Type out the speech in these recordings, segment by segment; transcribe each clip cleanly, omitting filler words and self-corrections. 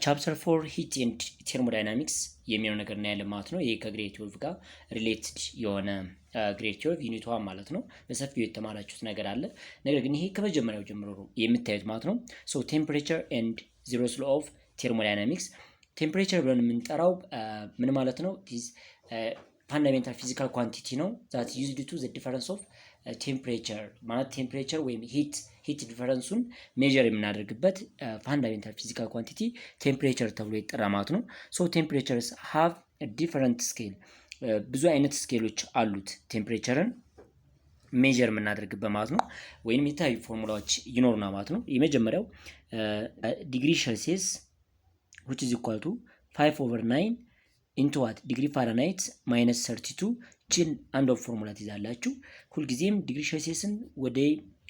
ቻፕተር 4 ሂት ኤንድ ቴርሞዳይናሚክስ የሚለው ነገር እናያለን ማለት ነው። ይሄ ከግሬድ 12 ጋር ሪሌትድ የሆነ ግሬድ 12 ዩኒት 1 ማለት ነው። በሰፊው የተማራችሁት ነገር አለ። ነገር ግን ይሄ ከመጀመሪያው ጀምሮ የምታዩት ማለት ነው። ሶ ቴምፕሬቸር ኤንድ ዚሮስ ሎ ኦፍ ቴርሞዳይናሚክስ ቴምፕሬቸር ብለን የምንጠራው ምን ማለት ነው? ፋንዳሜንታል ፊዚካል ኳንቲቲ ነው ዛት ዩዝድ ቱ ዘ ዲፈረንስ ኦፍ ቴምፕሬቸር ማለት ቴምፕሬቸር ወይም ሂት ዲፈረንሱን ሜጀር የምናደርግበት ፋንዳሜንታል ፊዚካል ኳንቲቲ ቴምፕሬቸር ተብሎ ይጠራ ማለት ነው። ሶ ቴምፕሬቸርስ ሃቭ ዲፈረንት ስኬል ብዙ አይነት ስኬሎች አሉት ቴምፕሬቸርን ሜጀር የምናደርግበት ማለት ነው። ወይም የተለያዩ ፎርሙላዎች ይኖሩና ማለት ነው። የመጀመሪያው ዲግሪ ሴልሲየስ which is equal to 5/9 into what ዲግሪ ፋራናይት ማይነስ 32 ችን አንድ ኦፍ ፎርሙላ ትይዛላችሁ። ሁልጊዜም ዲግሪ ሴልሲየስን ወደ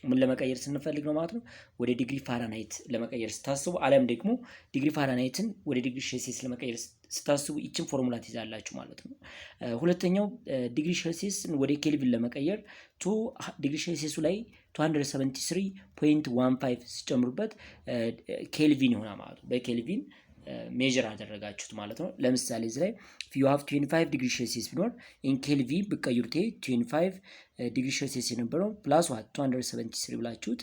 ምን ለመቀየር ስንፈልግ ነው ማለት ነው ወደ ዲግሪ ፋራናይት ለመቀየር ስታስቡ፣ አለም ደግሞ ዲግሪ ፋራናይትን ወደ ዲግሪ ሴልሲየስ ለመቀየር ስታስቡ ይችን ፎርሙላ ትይዛላችሁ ማለት ነው። ሁለተኛው ዲግሪ ሴልሲየስን ወደ ኬልቪን ለመቀየር ዲግሪ ሴልሲየሱ ላይ 273.15 ሲጨምሩበት ኬልቪን ይሆናል ማለት ነው። በኬልቪን ሜጀር አደረጋችሁት ማለት ነው። ለምሳሌ እዚህ ላይ you have 25 ዲግሪ ሴልሲየስ ቢኖር ኢን ኬልቪን ብትቀይሩት 25 ዲግሪ ሴልሲየስ የነበረው ፕላስ 273 ብላችሁት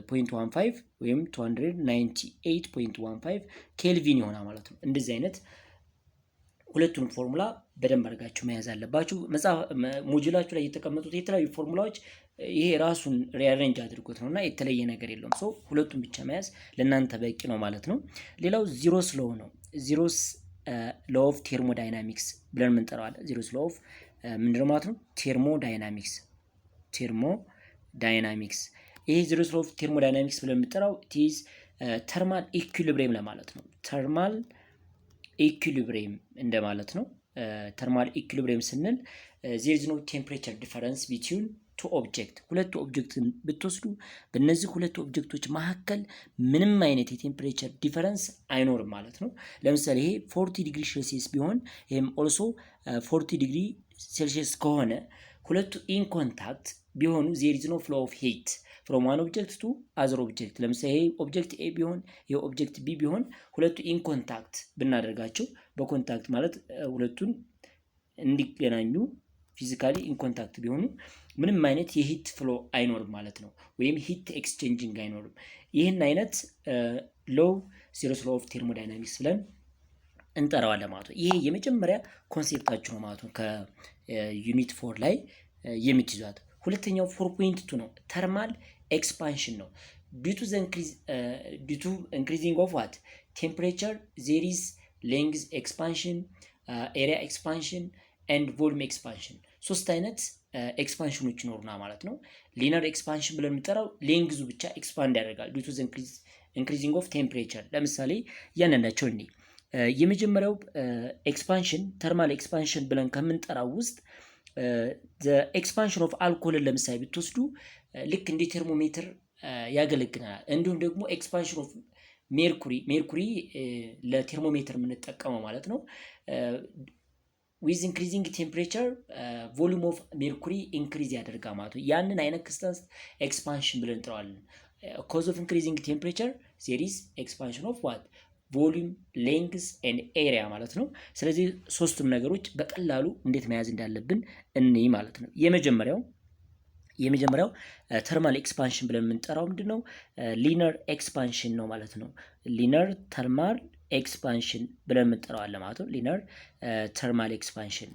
0.15 ወይም 298.15 ኬልቪን ይሆናል ማለት ነው። እንደዚህ አይነት ሁለቱንም ፎርሙላ በደንብ አድርጋችሁ መያዝ አለባችሁ። መጽሐፍ ሞጁላችሁ ላይ የተቀመጡት የተለያዩ ፎርሙላዎች ይሄ ራሱን ሪአሬንጅ አድርጎት ነውና የተለየ ነገር የለውም። ሶ ሁለቱን ብቻ መያዝ ለእናንተ በቂ ነው ማለት ነው። ሌላው ዚሮስ ሎው ነው። ዚሮስ ሎው ኦፍ ቴርሞዳይናሚክስ ብለን የምንጠራዋለን። ዚሮስ ሎው ኦፍ ምንድነው ማለት ነው? ቴርሞዳይናሚክስ ይሄ ዚሮስ ሎው ኦፍ ቴርሞዳይናሚክስ ብለን የምንጠራው ኢዝ ተርማል ኢኩሊብሪየም ለማለት ነው። ተርማል ኢኩሊብሪየም እንደማለት ነው። ተርማል ኢኩሊብሪየም ስንል there is no temperature difference between two ኦብጀክት ሁለቱ ኦብጀክትን ብትወስዱ በእነዚህ ሁለቱ ኦብጀክቶች መካከል ምንም አይነት የቴምፕሬቸር ዲፈረንስ አይኖርም ማለት ነው። ለምሳሌ ይሄ 40 ዲግሪ ሴልሲየስ ቢሆን ይሄም ኦልሶ 40 ዲግሪ ሴልሲየስ ከሆነ ሁለቱ ኢን ኮንታክት ቢሆኑ there is no flow of heat from one object to other object። ለምሳሌ ይሄ ኦብጀክት ኤ ቢሆን ይሄ ኦብጀክት ቢ ቢሆን ሁለቱ ኢን ኮንታክት ብናደርጋቸው በኮንታክት ማለት ሁለቱን እንዲገናኙ ፊዚካሊ ኢን ኮንታክት ቢሆኑ ምንም አይነት የሂት ፍሎ አይኖርም ማለት ነው። ወይም ሂት ኤክስቼንጂንግ አይኖርም። ይህን አይነት ሎው ዚሮስ ሎው ኦፍ ቴርሞዳይናሚክስ ብለን እንጠራዋለን ማለት ነው። ይሄ የመጀመሪያ ኮንሴፕታችሁ ነው ማለት ነው ከዩኒት 4 ላይ የምትይዟት። ሁለተኛው 4.2 ነው። ተርማል ኤክስፓንሽን ነው። ዲቱ ኢንክሪዚንግ ኦፍ ዋት ቴምፕሬቸር ዜር ኢዝ ሌንግዝ ኤክስፓንሽን፣ ኤሪያ ኤክስፓንሽን ኤንድ ቮሉም ኤክስፓንሽን። ሶስት አይነት ኤክስፓንሽኖች ይኖሩና ማለት ነው። ሊነር ኤክስፓንሽን ብለን የምንጠራው ሌንግዙ ብቻ ኤክስፓንድ ያደርጋል ዲቱ ኢንክሪዚንግ ኦፍ ቴምፕሬቸር። ለምሳሌ እያንዳንዳቸው እኔ የመጀመሪያው ኤክስፓንሽን ተርማል ኤክስፓንሽን ብለን ከምንጠራው ውስጥ ኤክስፓንሽን ኦፍ አልኮልን ለምሳሌ ብትወስዱ ልክ እንደ ቴርሞሜትር ያገለግላል። እንዲሁም ደግሞ ኤክስፓንሽን ኦፍ ሜርኩሪ ለቴርሞሜትር የምንጠቀመው ማለት ነው። ዊዝ ኢንክሪዚንግ ቴምፕሬቸር ቮሉም ኦፍ ሜርኩሪ ኢንክሪዝ ያደርጋ ማለት ነው። ያንን አይነት ክስተት ኤክስፓንሽን ብለን እንጠራዋለን። ኮዝ ኦፍ ኢንክሪዚንግ ቴምፕሬቸር ዜር ኢዝ ኤክስፓንሽን ኦፍ ዋት ቮሉም ሌንግዝ ኤንድ ኤሪያ ማለት ነው። ስለዚህ ሶስቱም ነገሮች በቀላሉ እንዴት መያዝ እንዳለብን እንይ ማለት ነው። የመጀመሪያው ተርማል ኤክስፓንሽን ብለን የምንጠራው ምንድነው? ሊነር ኤክስፓንሽን ነው ማለት ነው። ሊነር ተርማል ኤክስፓንሽን ብለን የምንጠራው አለ ማለት ነው። ሊነር ተርማል ኤክስፓንሽን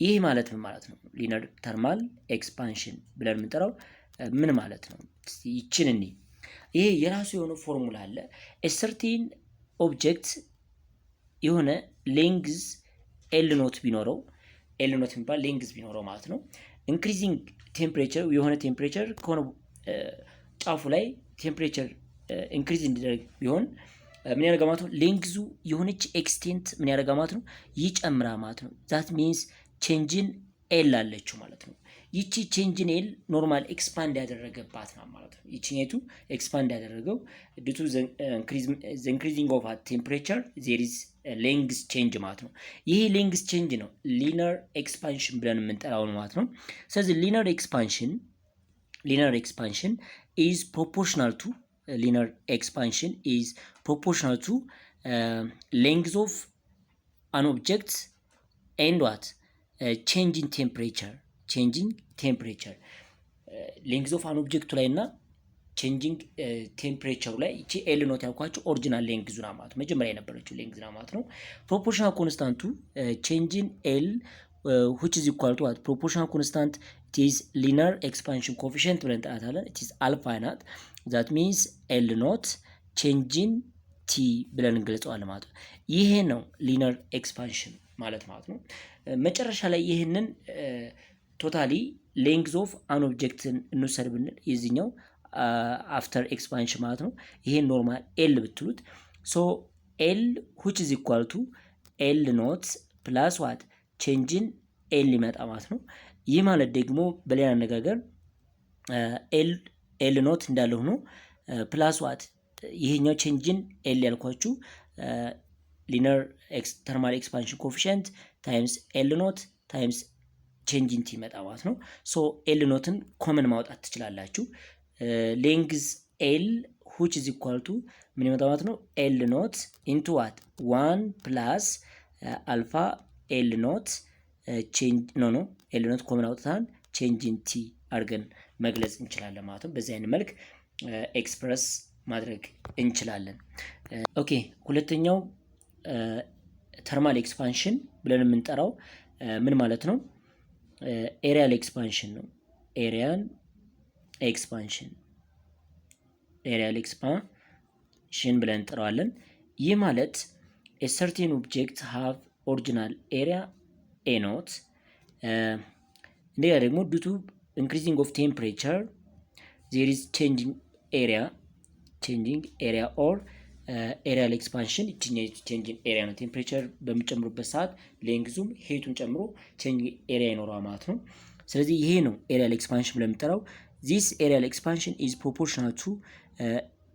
ይህ ማለት ምን ማለት ነው? ሊነር ተርማል ኤክስፓንሽን ብለን የምንጠራው ምን ማለት ነው? ይችን እንይ። ይሄ የራሱ የሆነ ፎርሙላ አለ። ሰርቲን ኦብጀክት የሆነ ሌንግዝ ኤል ኖት ቢኖረው የሚባል ሌንግዝ ቢኖረው ማለት ነው። ኢንክሪዚንግ ቴምፕሬቸር የሆነ ቴምፕሬቸር ከሆነ ጫፉ ላይ ቴምፕሬቸር ኢንክሪዝ እንዲደረግ ቢሆን ምን ያደርጋ ማለት ነው? ሌንግዙ የሆነች ኤክስቴንት ምን ያደርጋ ማለት ነው? ይጨምራ ማለት ነው። ዛት ሚንስ ቼንጅን ኤል አለችው ማለት ነው። ይቺ ቼንጅን ኤል ኖርማል ኤክስፓንድ ያደረገባት ነው ማለት ነው። ይቺኔቱ ኤክስፓንድ ያደረገው ዲቱ ኢንክሪዚንግ ኦፍ ቴምፕሬቸር ዜር ኢዝ ሌንግዝ ቼንጅ ማለት ነው። ይሄ ሌንግዝ ቼንጅ ነው ሊነር ኤክስፓንሽን ብለን የምንጠራው ማለት ነው። ስለዚህ ሊነር ኤክስፓንሽን ኢዝ ፕሮፖርሽናል ቱ proportional to length of an object and what changing temperature ሌንግዝ ኦፍ አን ኦብጀክቱ ላይ እና ቼንጂንግ ቴምፕሬቸሩ ላይ እቺ ኤል ኖት ያልኳችሁ ኦሪጂናል ሌንግዙ ና ማለት መጀመሪያ የነበረችው ሌንግዝ ና ማለት ነው። ፕሮፖርሽናል ኮንስታንቱ ቼንጂን ኤል which is equal to what proportional constant it is linear expansion coefficient ብለን እንጠራታለን። it is alpha ናት that means L not changing t ብለን እንገልጸዋለን ማለት ነው። ይሄ ነው linear expansion ማለት ነው። መጨረሻ ላይ ይሄንን ቶታሊ ሌንግዝ ኦፍ አን ኦብጀክትን እንውሰድ ብንል የዚህኛው አፍተር ኤክስፓንሽን ማለት ነው። ይሄን ኖርማል ኤል ብትሉት ሶ ኤል which is equal to ኤል ኖት ፕላስ ዋት ቼንጅን ኤል ሊመጣ ማለት ነው። ይህ ማለት ደግሞ በሌላ አነጋገር ኤል ኖት እንዳለ ሆኖ ፕላስ ዋት ይሄኛው ቼንጅን ኤል ያልኳችሁ ሊነር ተርማል ኤክስፓንሽን ኮፊሽንት ታይምስ ኤል ኖት ታይምስ ቼንጅን ቲ ይመጣ ማለት ነው። ሶ ኤል ኖትን ኮመን ማውጣት ትችላላችሁ። ሌንግዝ ኤል which is equal to ምን ይመጣ ማለት ነው ኤል ኖት ኢንቱ ዋት 1 ፕላስ አልፋ ኤል ኖት ቼንጅ ኖ ኤል ኖት ኮመን አውጥተን ቼንጅን ቲ አድርገን መግለጽ እንችላለን ማለት ነው። በዚህ አይነት መልክ ኤክስፕረስ ማድረግ እንችላለን። ኦኬ ሁለተኛው ተርማል ኤክስፓንሽን ብለን የምንጠራው ምን ማለት ነው? ኤሪያል ኤክስፓንሽን ነው። ኤሪያል ኤክስፓንሽን ብለን እንጠራዋለን። ይህ ማለት a certain object have original area a naught እንደገና ደግሞ due to increasing of temperature there is changing area or ኤሪያል ኤክስፓንሽን ቼንጅን ኤሪያ ነው። ቴምፕሬቸር በሚጨምሩበት ሰዓት ሌንግዙም ሄቱን ጨምሮ ቼንጅ ኤሪያ ይኖረዋል ማለት ነው። ስለዚህ ይሄ ነው ኤሪያል ኤክስፓንሽን ብለን የምንጠራው። ዚስ ኤሪያል ኤክስፓንሽን ኢዝ ፕሮፖርሽናል ቱ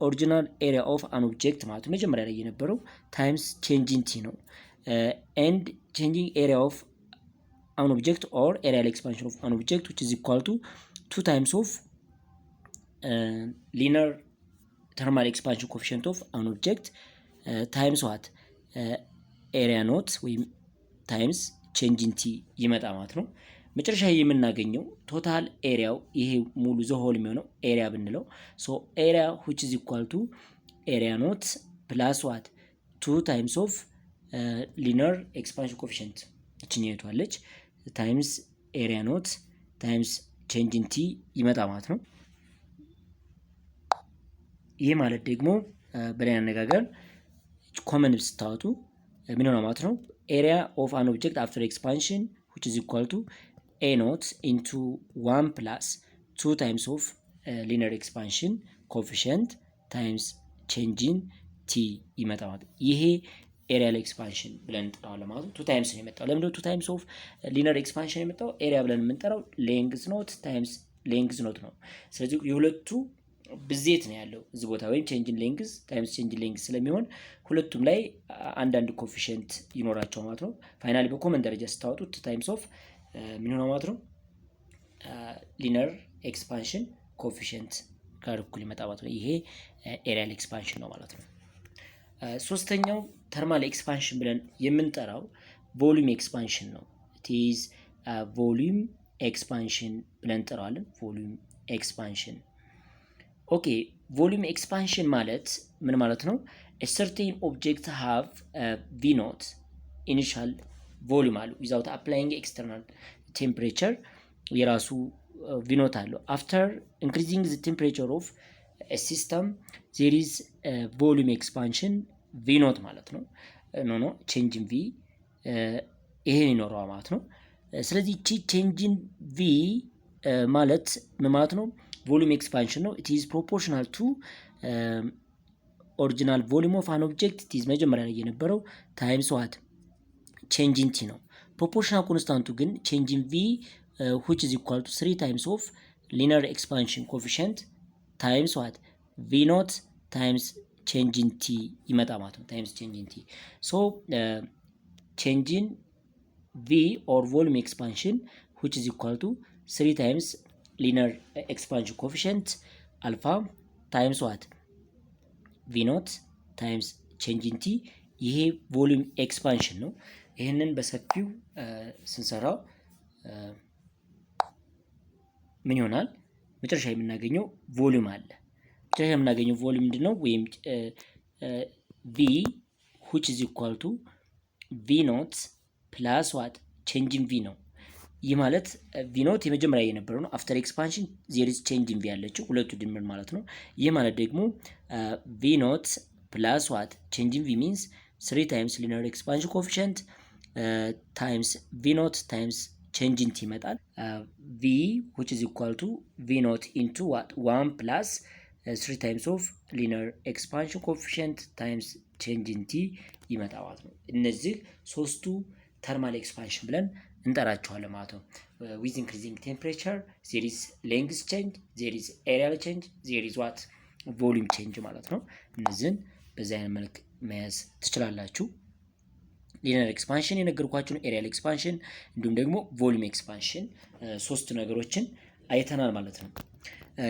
ኦሪጂናል ኤሪያ ኦፍ አን ኦብጀክት ማለት ነው። መጀመሪያ ላይ የነበረው ታይምስ ቼንጂን ቲ ነው። ኤንድ ቼንጂንግ ኤሪያ ኦፍ አን ኦብጀክት ኦር ኤሪያል ኤክስፓንሽን ኦፍ አን ኦብጀክት which is equal to 2 times of linear thermal expansion coefficient of an object times what area not ወይም times changing t ይመጣ ማለት ነው። መጨረሻ የምናገኘው ቶታል ኤሪያው ይሄ ሙሉ ዘሆል የሚሆነው ኤሪያ ብንለው ሶ ኤሪያ which is equal to area not plus what 2 times of linear expansion coefficient እችኛይቱ አለች times area not times changing t ይመጣ ማለት ነው። ይህ ማለት ደግሞ በሌላ አነጋገር ኮመን ስታወጡ ምን ሆነ ማለት ነው? ኤሪያ ኦፍ አን ኦብጀክት አፍተር ኤክስፓንሽን which is equal to a naught into 1 plus 2 times of linear expansion coefficient times changing t ይመጣ ማለት ይሄ ኤሪያል ኤክስፓንሽን ብለን እንጠራዋለን ማለት ነው። 2 ታይምስ ነው የመጣው። ለምን 2 ታይምስ ኦፍ ሊነር ኤክስፓንሽን የመጣው ኤሪያ ብለን የምንጠራው ሌንግዝ ኖት ታይምስ ሌንግዝ ኖት ነው። ስለዚህ የሁለቱ ብዜት ነው ያለው እዚህ ቦታ ወይም ቼንጅን ሌንግዝ ታይምስ ቼንጅን ሌንግዝ ስለሚሆን ሁለቱም ላይ አንዳንድ ኮፊሽንት ይኖራቸው ማለት ነው። ፋይናሊ በኮመን ደረጃ ስታወጡት ታይምስ ኦፍ ምን ሆነ ማለት ነው ሊነር ኤክስፓንሽን ኮፊሽንት ጋር እኩል ይመጣ ማለት ነው። ይሄ ኤሪያል ኤክስፓንሽን ነው ማለት ነው። ሶስተኛው ተርማል ኤክስፓንሽን ብለን የምንጠራው ቮሊዩም ኤክስፓንሽን ነው። it is ቮሊዩም ኤክስፓንሽን ብለን እንጠራዋለን። ቮሊዩም ኤክስፓንሽን ኦኬ ቮሊዩም ኤክስፓንሽን ማለት ምን ማለት ነው? a certain object have v naught initial volume አለው without applying external temperature የራሱ v naught አለው after increasing the temperature of a system there is volume expansion v naught ማለት ነው። ኖ changing v ይሄን ይኖረዋል ማለት ነው። ስለዚህ እቺ changing v ማለት ምን ማለት ነው? volume expansion ነው። it is proportional to original volume of an object it is መጀመሪያ ላይ የነበረው times what changing t ነው። proportional constant ግን changing v which is equal to 3 times of linear expansion coefficient times what v naught times changing t ይመጣ ማለት ነው። times changing t so changing v or volume expansion which is equal to 3 times linear expansion coefficient alpha times what v naught ታይምስ ቼንጅ ኢን ቲ ይሄ ቮሊዩም ኤክስፓንሽን ነው። ይህንን በሰፊው ስንሰራው ምን ይሆናል? መጨረሻ የምናገኘው ቮሊዩም አለ። መጨረሻ የምናገኘው ቮሊዩም ምንድነው? ወይም ቪ which is equal to ቪ ኖት ፕላስ ዋት ቼንጅን ቪ ነው። ይህ ማለት ቪ ኖት የመጀመሪያ የነበረው ነው። አፍተር ኤክስፓንሽን ዜር ኢዝ ቼንጅን ቪ ያለችው ሁለቱ ድምር ማለት ነው። ይህ ማለት ደግሞ ቪ ኖት ፕላስ ዋት ቼንጅን ቪ ሚንስ 3 ታይምስ ሊኒየር ኤክስፓንሽን ኮኤፊሽንት ታይምስ ቪ ኖት ታይምስ ቼንጅን ቲ ይመጣል። ቪ which is equal to ቪ ኖት ኢንቱ ዋት 1 ፕላስ 3 ታይምስ ኦፍ ሊኒየር ኤክስፓንሽን ኮኤፊሽንት ታይምስ ቼንጅን ቲ ይመጣ ማለት ነው። እነዚህ ሶስቱ ተርማል ኤክስፓንሽን ብለን እንጠራቸዋለን ማለት ነው። ዊዝ ኢንክሪዚንግ ቴምፕሬቸር ዜር ኢዝ ሌንግዝ ቼንጅ፣ ዜር ኢዝ ኤሪያል ቼንጅ፣ ዜር ኢዝ ዋት ቮሊዩም ቼንጅ ማለት ነው። እነዚህን በዚህ አይነት መልክ መያዝ ትችላላችሁ። ሊኒየር ኤክስፓንሽን የነገርኳችሁ ነው። ኤሪያል ኤክስፓንሽን እንዲሁም ደግሞ ቮሊዩም ኤክስፓንሽን ሶስት ነገሮችን አይተናል ማለት ነው።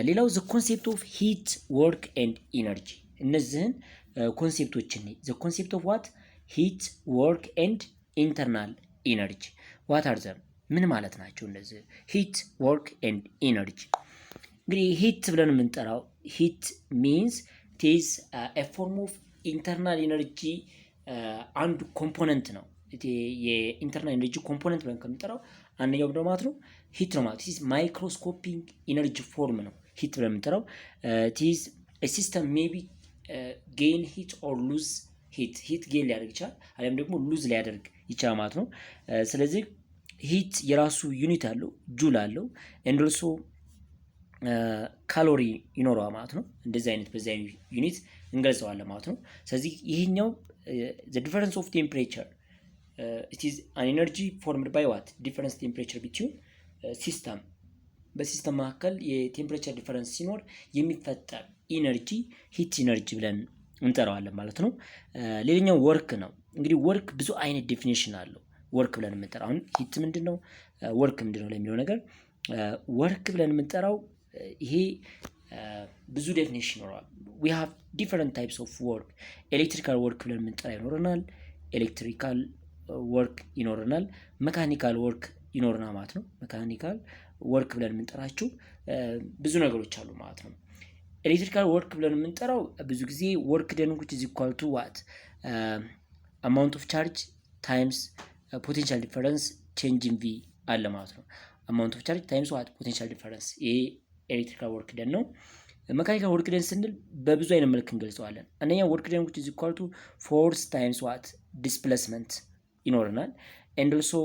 ሌላው ዘ ኮንሴፕት ኦፍ ሂት ወርክ ኤንድ ኢነርጂ እነዚህን ኮንሴፕቶችን ዘ ኮንሴፕት ኦፍ ዋት ሂት ወርክ ኤንድ ኢንተርናል ኢነርጂ ዋት አር ዘም ምን ማለት ናቸው? እነዚህ ሂት ወርክ ኤንድ ኢነርጂ እንግዲህ ሂት ብለን የምንጠራው ሂት ሚንስ ኢዝ ኤ ፎርም ኦፍ ኢንተርናል ኢነርጂ አንዱ ኮምፖነንት ነው። የኢንተርናል ኢነርጂ ኮምፖነንት ብለን ከምንጠራው አንደኛው ብሎ ማለት ነው ሂት ነው ማለት ኢዝ ማይክሮስኮፒክ ኢነርጂ ፎርም ነው ሂት ብለን የምንጠራው። ኢዝ ኤ ሲስተም ሜቢ ጌን ሂት ኦር ሉዝ ሂት ጌን ሊያደርግ ይችላል፣ አሊያም ደግሞ ሉዝ ሊያደርግ ይችላል ማለት ነው። ስለዚህ ሂት የራሱ ዩኒት አለው፣ ጁል አለው፣ ኤንድ ኦልሶ ካሎሪ ይኖረዋል ማለት ነው። እንደዚህ አይነት በዚህ አይነት ዩኒት እንገልጸዋለን ማለት ነው። ስለዚህ ይሄኛው the difference of temperature it is an energy formed by what difference temperature between system በሲስተም መካከል የቴምፕሬቸር ዲፈረንስ ሲኖር የሚፈጠር ኢነርጂ ሂት ኢነርጂ ብለን እንጠራዋለን ማለት ነው። ሌላኛው ወርክ ነው። እንግዲህ ወርክ ብዙ አይነት ዴፊኒሽን አለው። ወርክ ብለን የምንጠራው አሁን ሂት ምንድነው፣ ወርክ ምንድነው ለሚለው ነገር ወርክ ብለን የምንጠራው ይሄ ብዙ ዴፊኒሽን ይኖረዋል። we have different types of work ኤሌክትሪካል ወርክ ብለን የምንጠራ ይኖረናል፣ ኤሌክትሪካል ወርክ ይኖረናል፣ መካኒካል ወርክ ይኖረናል ማለት ነው። መካኒካል ወርክ ብለን የምንጠራቸው ብዙ ነገሮች አሉ ማለት ነው። ኤሌክትሪካል ወርክ ብለን የምንጠራው ብዙ ጊዜ ወርክ ደን which is equal to what amount of charge times potential difference change in V አለ ማለት ነው። amount of charge times what potential difference ይሄ ኤሌክትሪካል ወርክ ደን ነው። መካኒካል ወርክ ደን ስንል በብዙ አይነት መልክ እንገልጸዋለን። አንደኛ ወርክ ደን which is equal to force times what displacement ይኖረናል። and also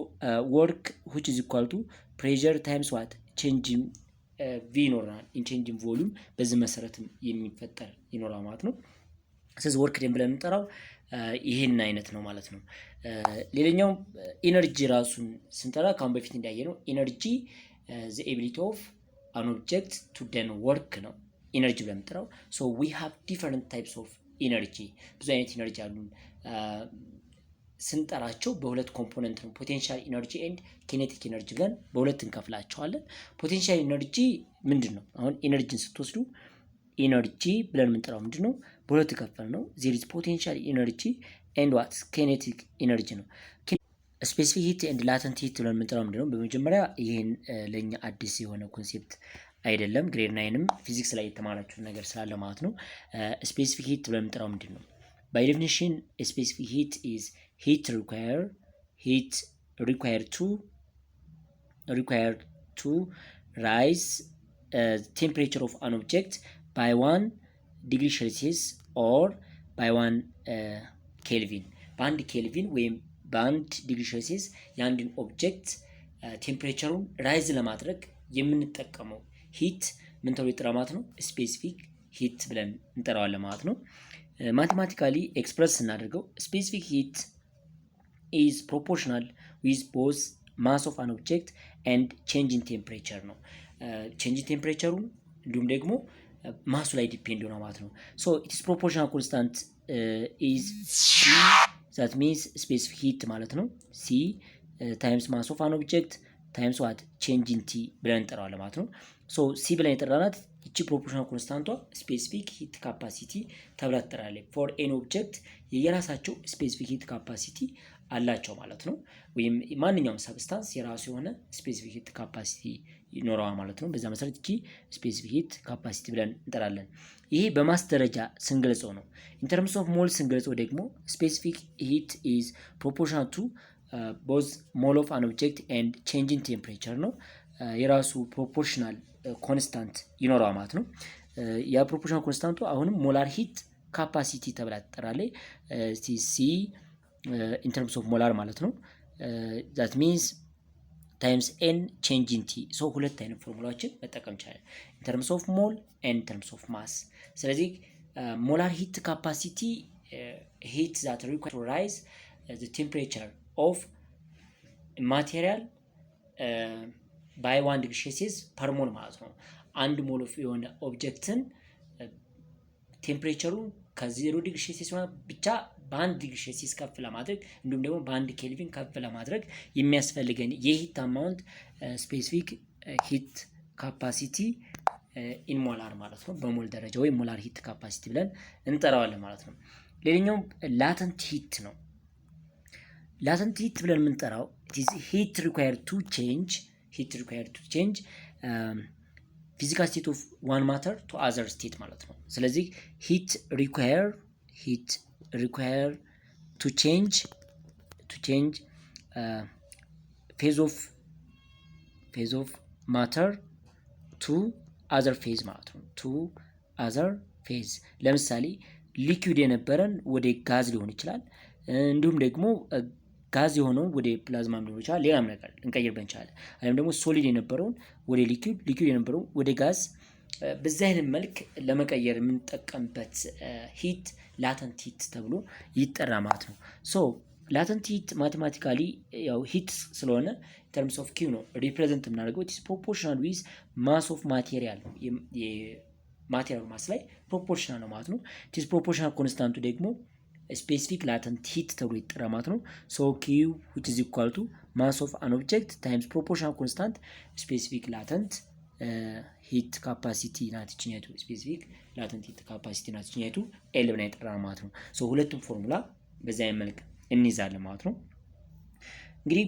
work which is equal to pressure times what change in V ይኖረናል። in change in volume በዚህ መሰረትም የሚፈጠር ይኖራል ማለት ነው። ስለዚህ ወርክ ደን ብለን የምንጠራው ይሄን አይነት ነው ማለት ነው። ሌላኛው ኢነርጂ ራሱን ስንጠራ ካሁን በፊት እንዳየነው ኢነርጂ the ability of an object to then work ነው ኢነርጂ ብለን የምንጠራው። so we have different types of energy ብዙ አይነት ኢነርጂ አሉ። ስንጠራቸው በሁለት ኮምፖነንት ነው ፖቴንሻል ኢነርጂ ኤንድ ኪኔቲክ ኢነርጂ ብለን በሁለት እንከፍላቸዋለን። ፖቴንሻል ኢነርጂ ምንድን ነው? አሁን ኢነርጂን ስትወስዱ ኢነርጂ ብለን የምንጠራው ምንድን ነው? በሁለት ከፈል ነው። ዜር ኢዝ ፖቴንሻል ኢነርጂ ኤንድ ዋት ኪኔቲክ ኢነርጂ ነው። ስፔሲፊክ ሂት ኤንድ ላተንት ሂት ብለን የምንጠራው ምንድን ነው? በመጀመሪያ ይህን ለእኛ አዲስ የሆነ ኮንሴፕት አይደለም። ግሬድ ናይንም ፊዚክስ ላይ የተማራችሁት ነገር ስላለ ማለት ነው። ስፔሲፊክ ሂት ብለን የምንጠራው ምንድን ነው? ባይ ዴፊኒሽን ስፔሲፊክ ሂት ኢዝ heat required to rise temperature of an object by 1 degree Celsius or by 1 Kelvin በአንድ ኬልቪን ወይም በአንድ ዲግሪ ሴልሲየስ የአንድን ኦብጀክት ቴምፕሬቸሩን ራይዝ ለማድረግ የምንጠቀመው ሂት ምን ተብሎ ይጠራል ማለት ነው? ስፔሲፊክ ሂት ብለን እንጠራዋለን ማለት ነው። ማቴማቲካሊ ኤክስፕረስ ስናደርገው ስፔሲፊክ ሂት is proportional with both mass of an object and change in temperature ነው። change in temperature እንዲሁም ደግሞ ማሱ ላይ ዲፔንድ ነው ማለት ነው። so it is proportional constant is c that means specific heat ማለት ነው። c times mass of an object times what change in t ብለን እንጠራዋለን ማለት ነው። so c ብለን የጠራናት እቺ ፕሮፖርሽናል ኮንስታንቷ ስፔሲፊክ ሂት ካፓሲቲ ተብላ ትጠራለች። ፎር ኤን ኦብጀክት የራሳቸው ስፔሲፊክ ሂት ካፓሲቲ አላቸው ማለት ነው። ወይም ማንኛውም ሰብስታንስ የራሱ የሆነ ስፔሲፊክ ሂት ካፓሲቲ ይኖረዋል ማለት ነው። በዛ መሰረት እቺ ስፔሲፊክ ሂት ካፓሲቲ ብለን እንጠራለን። ይሄ በማስ ደረጃ ስንገልጸው ነው። ኢን ተርምስ ኦፍ ሞል ስንገልጸው ደግሞ ስፔሲፊክ ሂት ኢዝ ፕሮፖርሽናል ቱ ቦዝ ሞል ኦፍ አን ኦብጀክት ኤንድ ቼንጅ ኢን ቴምፕሬቸር ነው። የራሱ ፕሮፖርሽናል ኮንስታንት ይኖረዋል ማለት ነው። ያ ፕሮፖርሽናል ኮንስታንቱ አሁንም ሞላር ሂት ካፓሲቲ ተብላ ትጠራለች። ሲ ኢን ተርምስ ኦፍ ሞላር ማለት ነው። ዛት ሚንስ ታይምስ ኤን ቼንጅ ኢን ቲ። ሶ ሁለት አይነት ፎርሙላዎችን መጠቀም ይቻላል፣ ኢን ተርምስ ኦፍ ሞል ኤንድ ተርምስ ኦፍ ማስ። ስለዚህ ሞላር ሂት ካፓሲቲ ሂት ዛት ሪኳየርድ ቱ ራይዝ ዘ ቴምፕሬቸር ኦፍ ማቴሪያል ባይ 1 ዲግሪ ሴልሲየስ ፐር ሞል ማለት ነው። አንድ ሞል ኦፍ የሆነ ኦብጀክትን ቴምፕሬቸሩ ከ0 ዲግሪ ሴልሲየስ ብቻ በ1 ዲግሪ ሴልሲየስ ከፍ ለማድረግ እንዲሁም ደግሞ በ1 ኬልቪን ከፍ ለማድረግ የሚያስፈልገን የሂት አማውንት ስፔሲፊክ ሂት ካፓሲቲ ኢን ሞላር ማለት ነው። በሞል ደረጃ ወይም ሞላር ሂት ካፓሲቲ ብለን እንጠራዋለን ማለት ነው። ሌላኛው ላተንት ሂት ነው። ላተንት ሂት ብለን የምንጠራው ሂት ሪኳየርድ ቱ ቼንጅ ፊዚካል ስቴት ኦፍ ዋን ማተር ቱ አዘር ስቴት ማለት ነው። ስለዚህ ሂት ሪኳየር ቱ ቼንጅ ፌዝ ኦፍ ማተር ቱ አዘር ፌዝ ማለት ነው። ቱ አዘር ፌዝ ለምሳሌ ሊኩዊድ የነበረን ወደ ጋዝ ሊሆን ይችላል። እንዲሁም ደግሞ ጋዝ የሆነው ወደ ፕላዝማ ሊሆን ይችላል። ሌላም ነገር ልንቀይርበት እንችላለን። አለም ደግሞ ሶሊድ የነበረውን ወደ ሊኩዊድ የነበረውን ወደ ጋዝ በዚህ አይነት መልክ ለመቀየር የምንጠቀምበት ሂት ላተንት ሂት ተብሎ ይጠራ ማለት ነው። ሶ ላተንት ሂት ማቴማቲካሊ ያው ሂት ስለሆነ ተርምስ ኦፍ ኪው ነው ሪፕሬዘንት የምናደርገው። ኢትስ ፕሮፖርሽናል ዊዝ ማስ ኦፍ ማቴሪያል ነው። የማቴሪያል ማስ ላይ ፕሮፖርሽናል ነው ማለት ነው። ኢትስ ፕሮፖርሽናል ኮንስታንቱ ደግሞ ስፔሲፊክ ላተንት ሂት ተብሎ ይጠራ ማለት ነው። ሶ ኪው which is equal to mass of an object times proportional constant ስፔሲፊክ ላተንት ሂት ካፓሲቲ ናት ይችኛቱ። ስፔሲፊክ ላተንት ሂት ካፓሲቲ ናት ይችኛቱ ኤል ብለን ይጠራ ማለት ነው። ሶ ሁለቱም ፎርሙላ በዛ መልክ እንይዛለን ማለት ነው። እንግዲህ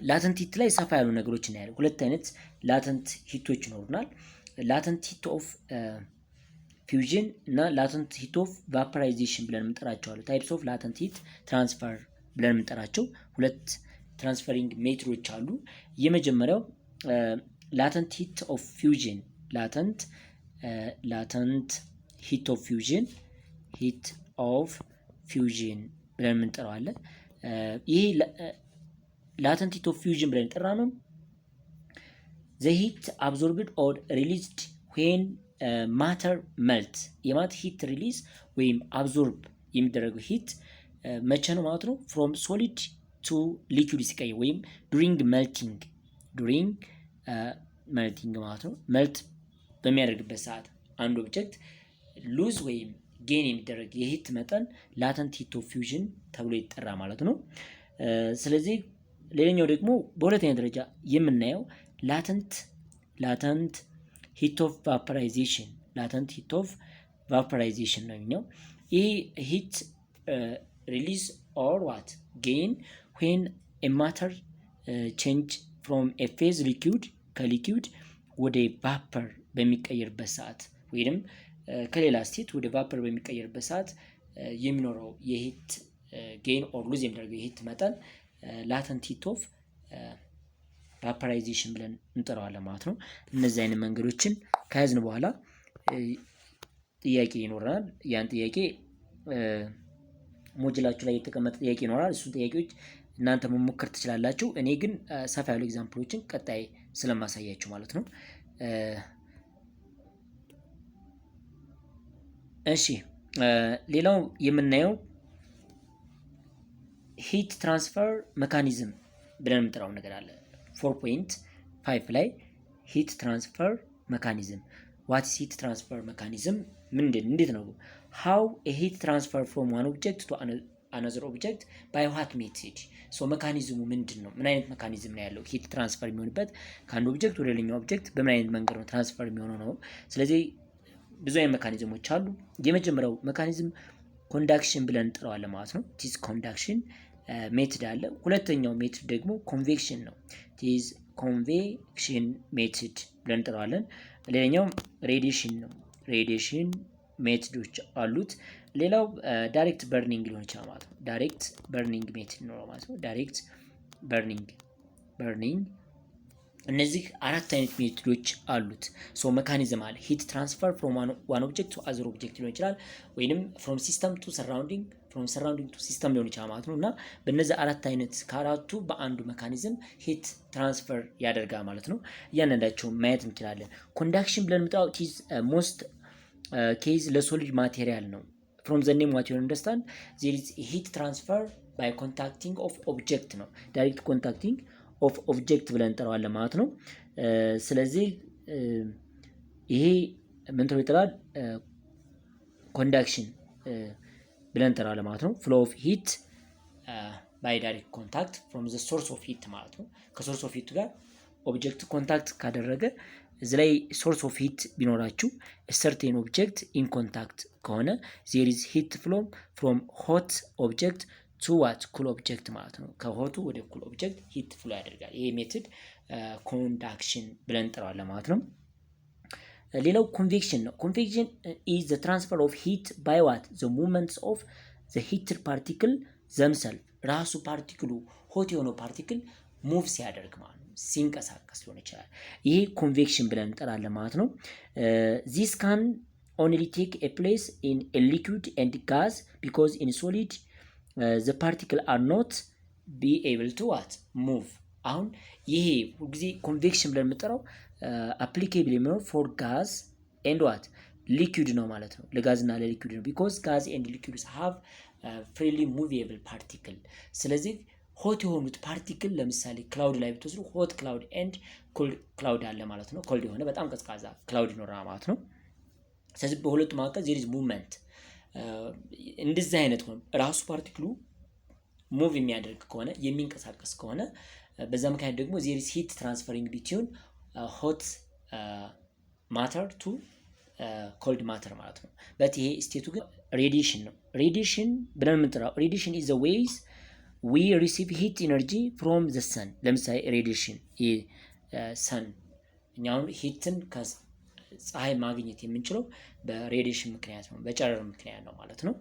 ላተንት ሂት ላይ ሰፋ ያሉ ነገሮች እናያለን። ሁለት አይነት ላተንት ሂቶች ይኖሩናል። ላተንት ሂት ኦፍ ፊውዥን እና ላተንት ሂት ኦፍ ቫፖራይዜሽን ብለን የምንጠራቸዋለን። ታይፕስ ኦፍ ላተንት ሂት ትራንስፈር ብለን የምንጠራቸው ሁለት ትራንስፈሪንግ ሜትዶች አሉ። የመጀመሪያው ላተንት ሂት ኦፍ ፊውዥን ላተንት ሂት ኦፍ ፊውዥን ብለን የምንጠራዋለን። ይሄ ላተንት ሂት ኦፍ ፊውዥን ብለን የጠራ ነው ዘ ሂት አብዞርብድ ኦር ሪሊዝድ ዌን ማተር መልት የማት ሂት ሪሊዝ ወይም አብዞርብ የሚደረገው ሂት መቼ ነው ማለት ነው? ፍሮም ሶሊድ ቱ ሊኩዊድ ሲቀየር ወይም ዱሪንግ መልቲንግ ማለት ነው። መልት በሚያደርግበት ሰዓት አንድ ኦብጀክት ሉዝ ወይም ጌን የሚደረግ የሂት መጠን ላተንት ሂት ኦፍ ፊውዥን ተብሎ ይጠራ ማለት ነው። ስለዚህ ሌላኛው ደግሞ በሁለተኛ ደረጃ የምናየው ላተንት ሂት ኦፍ ቫፖራይዜሽን ነው የሚለው። ይህ ሂት ሪሊዝ ኦር ዋት ጌን ዌን ኤ ማተር ቼንጅ ፍሮም ኤ ፌዝ ሊኩዊድ ከሊኩዊድ ወደ ቫፐር በሚቀየርበት ሰዓት ወይም ከሌላ ስቴት ወደ ቫፐር በሚቀየርበት ሰዓት የሚኖረው የሂት ጌን ኦር ሉዝ የሚደረገው የሂት መጠን ላተንት ሂት ኦፍ ቫፖራይዜሽን ብለን እንጠራዋለን ማለት ነው። እነዚህ አይነት መንገዶችን ከያዝን በኋላ ጥያቄ ይኖረናል። ያን ጥያቄ ሞጁላችሁ ላይ የተቀመጠ ጥያቄ ይኖራል። እሱን ጥያቄዎች እናንተ መሞከር ትችላላችሁ። እኔ ግን ሰፋ ያሉ ኤግዛምፕሎችን ቀጣይ ስለማሳያችሁ ማለት ነው። እሺ ሌላው የምናየው ሂት ትራንስፈር ሜካኒዝም ብለን የምንጠራው ነገር አለ። 4.5 ላይ ሂት ትራንስፈር ሜካኒዝም ዋት ኢዝ ሂት ትራንስፈር ሜካኒዝም እንዴት ነው? ሃው ኤ ሂት ትራንስፈር ፍሮም ዋን ኦብጀክት አናዘር ኦብጀክት ባይ ዋት ሜትድ። ሶ መካኒዝሙ ምንድን ነው? ምን አይነት መካኒዝም ነው ያለው? ሂት ትራንስፈር የሚሆንበት ከአንድ ኦብጀክት ወደ ሌላኛው ኦብጀክት በምን አይነት መንገድ ነው ትራንስፈር የሚሆነው ነው። ስለዚህ ብዙ አይነት መካኒዝሞች አሉ። የመጀመሪያው መካኒዝም ኮንዳክሽን ብለን እንጠራዋለን ማለት ነው። ቲዝ ኮንዳክሽን ሜትድ አለ። ሁለተኛው ሜትድ ደግሞ ኮንቬክሽን ነው። ቲዝ ኮንቬክሽን ሜትድ ብለን እንጠራዋለን። ሌላኛው ሬዲሽን ነው። ሬዲሽን ሜትዶች አሉት። ሌላው ዳይሬክት በርኒንግ ሊሆን ይችላል ማለት ነው። ዳይሬክት በርኒንግ ሜትድ ነው ማለት ነው። ዳይሬክት በርኒንግ እነዚህ አራት አይነት ሜትዶች አሉት። ሶ መካኒዝም አለ። ሂት ትራንስፈር ፍሮም ዋን ኦብጀክት ቱ አዘር ኦብጀክት ሊሆን ይችላል፣ ወይንም ፍሮም ሲስተም ቱ ሰራውንዲንግ፣ ፍሮም ሰራውንዲንግ ቱ ሲስተም ሊሆን ይችላል ማለት ነው። እና በእነዚህ አራት አይነት ከአራቱ በአንዱ መካኒዝም ሂት ትራንስፈር ያደርጋል ማለት ነው። እያንዳንዳቸውን ማየት እንችላለን። ኮንዳክሽን ብለን የምንጠራው ቲዝ ሞስት ኬዝ ለሶሊድ ማቴሪያል ነው። ፍሮም ዘ ኔም ዋት ዩ አንደርስታንድ ዜር ኢዝ ሂት ትራንስፈር ባይ ኮንታክቲንግ ኦፍ ኦብጀክት ነው። ዳይሬክት ኮንታክቲንግ ኦፍ ኦብጀክት ብለን እንጠራዋለን ማለት ነው። ስለዚህ ይሄ ምን ተብሎ ይጠራል? ኮንዳክሽን ብለን እንጠራዋለን ማለት ነው። ፍሎ ኦፍ ሂት ባይ ዳይሬክት ኮንታክት ፍሮም ዘ ሶርስ ኦፍ ሂት ማለት ነው። ከሶርስ ኦፍ ሂት ጋር ኦብጀክት ኮንታክት ካደረገ እዚ ላይ ሶርስ ኦፍ ሂት ቢኖራችሁ ሰርቴን ኦብጀክት ኢን ኮንታክት ከሆነ ዜር ኢዝ ሂት ፍሎም ፍሮም ሆት ኦብጀክት ቱ ዋት ኩል ኦብጀክት ማለት ነው። ከሆቱ ወደ ኩል ኦብጀክት ሂት ፍሎ ያደርጋል። ይሄ ሜትድ ኮንዳክሽን ብለን እንጠራዋለን ማለት ነው። ሌላው ኮንቬክሽን ነው። ኮንቬክሽን ኢዝ ዘ ትራንስፈር ኦፍ ሂት ባይ ዋት ዘ ሙቭመንትስ ኦፍ ዘ ሂትድ ፓርቲክል ዘምሰልፍ። ራሱ ፓርቲክሉ ሆት የሆነው ፓርቲክል ሙቭ ሲያደርግ ማለት ነው፣ ሲንቀሳቀስ ሊሆን ይችላል። ይሄ ኮንቬክሽን ብለን እንጠራለን ማለት ነው። ዚስ ካን ኦንሊ ቴክ ኤ ፕሌስ ኢን ኤ ሊኩዊድ ኤንድ ጋዝ ቢኮዝ ኢን ሶሊድ ዘ ፓርቲክል አር ኖት ቢ ኤብል ቱ ዋት ሙቭ። አሁን ይሄ ሁልጊዜ ኮንቬክሽን ብለን የምጠራው አፕሊኬብል የሚሆነው ፎር ጋዝ ኤንድ ዋት ሊኩዊድ ነው ማለት ነው። ለጋዝ እና ለሊኩዊድ ነው። ቢኮዝ ጋዝ ኤንድ ሊኩዊድስ ሃቭ ፍሪሊ ሙቬብል ፓርቲክል። ስለዚህ ሆት የሆኑት ፓርቲክል ለምሳሌ ክላውድ ላይ ብትወስዱ ሆት ክላውድ ኤንድ ኮልድ ክላውድ አለ ማለት ነው። ኮልድ የሆነ በጣም ቀዝቃዛ ክላውድ ይኖራል ማለት ነው። ስለዚህ በሁለቱ መካከል ዜር ኢዝ ሙቭመንት። እንደዚህ አይነት ሆነ ራሱ ፓርቲክሉ ሙቭ የሚያደርግ ከሆነ የሚንቀሳቀስ ከሆነ በዛ ምክንያት ደግሞ ዜር ኢዝ ሂት ትራንስፈሪንግ ቢትዊን ሆት ማተር ቱ ኮልድ ማተር ማለት ነው። በት ይሄ ስቴቱ ግን ሬዲሽን ነው። ሬዲሽን ብለን የምንጠራው ሬዲሽን ኢዝ ዘ ዌይዝ ዊ ሪሲቭ ሂት ኢነርጂ ፍሮም ዘ ሰን። ለምሳሌ ሬዲሽን ሰን፣ እኛውን ሂትን ከፀሐይ ማግኘት የምንችለው በሬዲሽን ምክንያት ነው፣ በጨረር ምክንያት ነው ማለት ነው።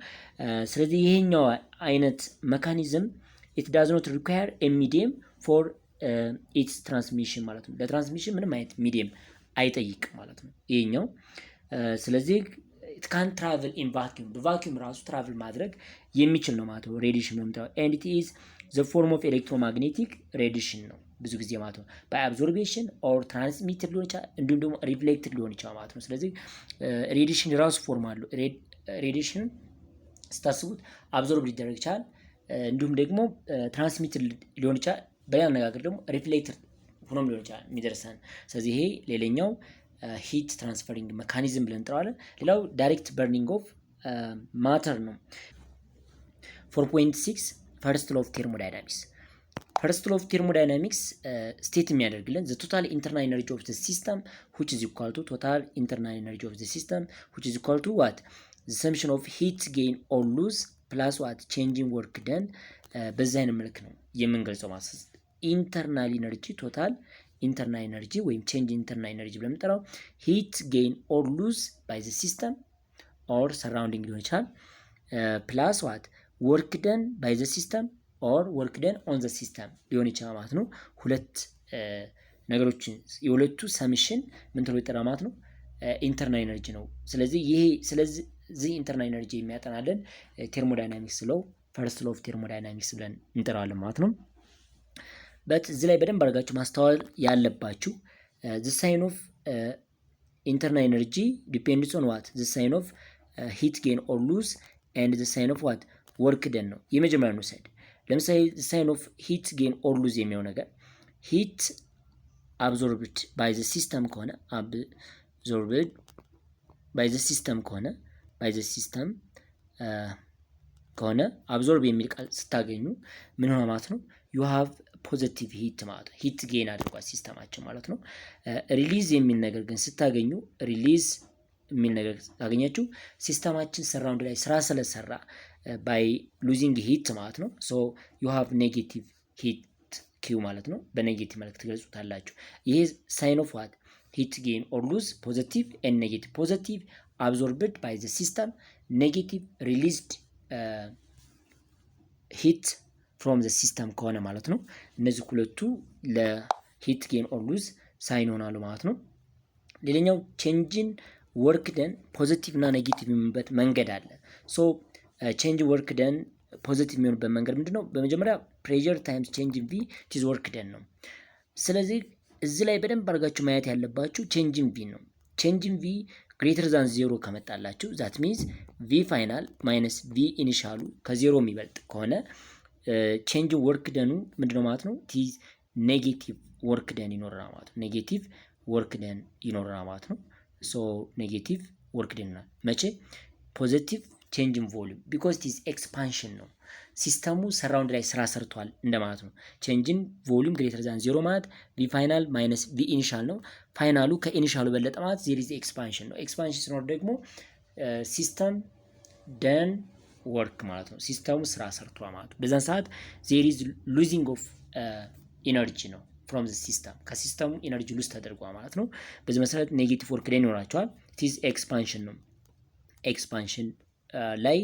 ስለዚህ ይሄኛው አይነት መካኒዝም ኢት ዳዝ ኖት ሪኳየር ኤ ሚዲየም ፎር ኢትስ ትራንስሚሽን ማለት ነው። ለትራንስሚሽን ምንም አይነት ሚዲየም አይጠይቅም ማለት ነው ይሄኛው። ስለዚህ ኢት ካን ትራቨል ኢን ቫኪዩም፣ በቫኪዩም ራሱ ትራቨል ማድረግ የሚችል ነው ማለት ነው ሬዲሽን ነው የምታየው። ኤንድ ኢት ኢዝ ዘ ፎርም ኦፍ ኤሌክትሮማግኔቲክ ሬዲሽን ነው ብዙ ጊዜ ማለት ነው። ባይ አብዞርቤሽን ኦር ትራንስሚትድ ሊሆን ይችላል፣ እንዲሁም ደግሞ ሪፍሌክትድ ሊሆን ይችላል ማለት ነው። ስለዚህ ሬዲሽን ራሱ ፎርም አለው። ሬዲሽን ስታስቡት አብዞርብ ሊደረግ ይችላል፣ እንዲሁም ደግሞ ትራንስሚትድ ሊሆን ይችላል። በሌላ አነጋገር ደግሞ ሪፍሌክትድ ሆኖም ሊሆን ይችላል የሚደርሰን። ስለዚህ ይሄ ሌላኛው ሂት ትራንስፈሪንግ መካኒዝም ብለን እንጠራዋለን። ሌላው ዳይሬክት በርኒንግ ኦፍ ማተር ነው። 4.6 ፈርስት ሎው ኦፍ ቴርሞዳይናሚክስ። ፈርስት ሎው ኦፍ ቴርሞዳይናሚክስ ስቴት የሚያደርግልን ዘ ቶታል ኢንተርናል ኤነርጂ ኦፍ ዘ ሲስተም which is equal to total internal energy of the system which is equal to what the summation of heat gain or lose plus what changing work done። በዛ አይነት መልክ ነው የምንገልጸው ማለት ኢንተርናል ኢነርጂ ቶታል ኢንተርናል ኤነርጂ ወይም ቼንጅ ኢንተርናል ኤነርጂ ብለን የምንጠራው ሂት ጌን ኦር ሉዝ ባይ ዘ ሲስተም ኦር ሰራውንዲንግ ሊሆን ይችላል ፕላስ ዋት ወርክ ደን ባይ ዘ ሲስተም ኦር ወርክ ደን ኦን ዘ ሲስተም ሊሆን ይችላል ማለት ነው። ሁለት ነገሮችን የሁለቱ ሰምሽን ምን ተብሎ ይጠራል ማለት ነው? ኢንተርናል ኤነርጂ ነው። ስለዚህ ኢንተርናል ኤነርጂ የሚያጠናለን ቴርሞዳይናሚክስ ሎው ፈርስት ሎው ኦፍ ቴርሞዳይናሚክስ ብለን እንጠራዋለን ማለት ነው። በት እዚህ ላይ በደንብ አድርጋችሁ ማስተዋል ያለባችሁ ዘ ሳይን ኦፍ ኢንተርናል ኤነርጂ ዲፔንድስ ኦን ዋት ዘ ሳይን ኦፍ ሂት ጌን ኦር ሉዝ ኤንድ ዘ ሳይን ኦፍ ዋት ወርክ ደን ነው። የመጀመሪያ ነው ሳይድ ለምሳሌ ዘ ሳይን ኦፍ ሂት ጌን ኦር ሉዝ የሚለው ነገር ሂት አብዞርብድ ባይ ዘ ሲስተም ከሆነ አብዞርብድ ባይ ዘ ሲስተም ከሆነ ባይ ዘ ሲስተም ከሆነ አብዞርብ የሚል ቃል ስታገኙ ምን ሆነ ማለት ነው? ዩ ሃቭ ፖዘቲቭ ሂት ማለት ነው። ሂት ጌን አድርጓል ሲስተማችን ማለት ነው። ሪሊዝ የሚል ነገር ግን ስታገኙ ሪሊዝ የሚል ነገር ስታገኛችሁ ሲስተማችን ሰራውንድ ላይ ስራ ስለሰራ ባይ ሉዚንግ ሂት ማለት ነው። ሶ ዩ ሃቭ ኔጌቲቭ ሂት ኪው ማለት ነው። በኔጌቲቭ መልክ ትገልጹታላችሁ። ይሄ ሳይን ኦፍ ዋት ሂት ጌን ኦር ሉዝ ፖዘቲቭ ኤንድ ኔጌቲቭ። ፖዘቲቭ አብዞርብድ ባይ ዘ ሲስተም፣ ኔጌቲቭ ሪሊዝድ ሂት ፍሮም ዘ ሲስተም ከሆነ ማለት ነው። እነዚህ ሁለቱ ለሂት ጌን ኦር ሉዝ ሳይን ይሆናሉ ማለት ነው። ሌላኛው ቼንጅን ወርክ ደን ፖዚቲቭ እና ኔጌቲቭ የሚሆንበት መንገድ አለ። ሶ ቼንጅ ወርክ ደን ፖዚቲቭ የሚሆንበት መንገድ ምንድነው? በመጀመሪያ ፕሬዠር ታይምስ ቼንጅን ቪ ኢዝ ወርክ ደን ነው። ስለዚህ እዚህ ላይ በደንብ አድርጋችሁ ማየት ያለባችሁ ቼንጅን ቪ ነው። ቼንጅን ቪ ግሬተር ዛን ዜሮ ከመጣላችሁ ዛት ሚንስ ቪ ፋይናል ማይነስ ቪ ኢኒሻሉ ከዜሮ የሚበልጥ ከሆነ ቼንጅ ወርክ ደኑ ምንድነው ማለት ነው? ቲዝ ኔጌቲቭ ወርክ ደን ይኖረናል ማለት ነው። ኔጌቲቭ ወርክ ደን ይኖረናል ማለት ነው። ሶ ኔጌቲቭ ወርክ ደን ነው መቼ? ፖዚቲቭ ቼንጅን ቮሊዩም ቢኮዝ ቲዝ ኤክስፓንሽን ነው። ሲስተሙ ሰራውንድ ላይ ስራ ሰርቷል እንደማለት ነው። ቼንጅን ቮሊዩም ግሬተር ዛን ዜሮ ማለት ቪ ፋይናል ማይነስ ቪ ኢኒሻል ነው። ፋይናሉ ከኢኒሻሉ በለጠ ማለት ዜር ኢዝ ኤክስፓንሽን ነው። ኤክስፓንሽን ሲኖር ደግሞ ሲስተም ደን ወርክ ማለት ነው። ሲስተሙ ስራ ሰርቷል ማለት ነው። በዛን ሰዓት ዜር ኢዝ ሉዚንግ ኦፍ ኢነርጂ ነው ፍሮም ዘ ሲስተም። ከሲስተሙ ኢነርጂ ሉዝ ተደርጓል ማለት ነው። በዚህ መሰረት ኔጌቲቭ ወርክ ደን ይኖራቸዋል። ቲዝ ኤክስፓንሽን ነው። ኤክስፓንሽን ላይ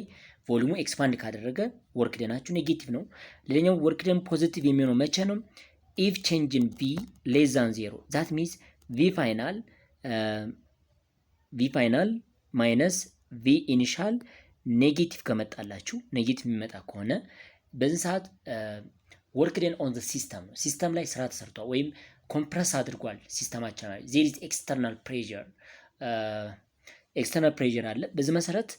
ቮሊዩሙ ኤክስፓንድ ካደረገ ወርክ ደናችሁ ኔጌቲቭ ነው። ሌላኛው ወርክ ደን ፖዚቲቭ የሚሆነው መቼ ነው? ኢፍ ቼንጅን ቪ ሌስ ዛን ዜሮ ዛት ሚንስ ቪ ፋይናል ማይነስ ቪ ኢኒሻል ኔጌቲቭ ከመጣላችሁ፣ ኔጌቲቭ የሚመጣ ከሆነ በዚህ ሰዓት ወርክ ደን ኦን ዘ ሲስተም ነው። ሲስተም ላይ ስራ ተሰርቷል ወይም ኮምፕረስ አድርጓል ሲስተማችን ላይ ዜር ኢዝ ኤክስተርናል ፕሬዠር አለ። በዚህ መሰረት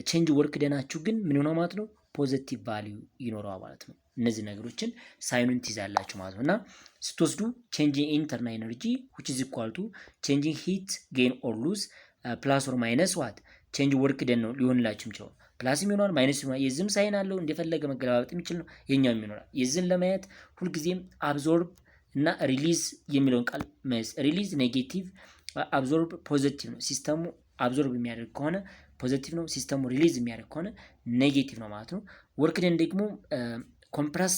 ቼንጅ ወርክ ደናችሁ ግን ምን ሆነ ማለት ነው? ፖዚቲቭ ቫልዩ ይኖረዋል ማለት ነው። እነዚህ ነገሮችን ሳይኑን ትይዛላችሁ ማለት ነው። እና ስትወስዱ ቼንጂንግ ኢንተርናል ኤነርጂ which is equal to changing heat gain or lose ፕላስ ኦር ማይነስ ዋት ቼንጅ ወርክ ደን ነው ሊሆንላችሁ የሚችለው። ፕላስም ይሆናል ማይነስ ይሆናል። የዝም ሳይን አለው እንደፈለገ መገለባበጥ የሚችል ነው። የኛው ይሆናል። የዝን ለማየት ሁልጊዜም አብዞርብ እና ሪሊዝ የሚለውን ቃል መስ ሪሊዝ ኔጌቲቭ፣ አብዞርብ ፖዚቲቭ ነው። ሲስተሙ አብዞርብ የሚያደርግ ከሆነ ፖዚቲቭ ነው። ሲስተሙ ሪሊዝ የሚያደርግ ከሆነ ኔጌቲቭ ነው ማለት ነው። ወርክ ደን ደግሞ ኮምፕረስ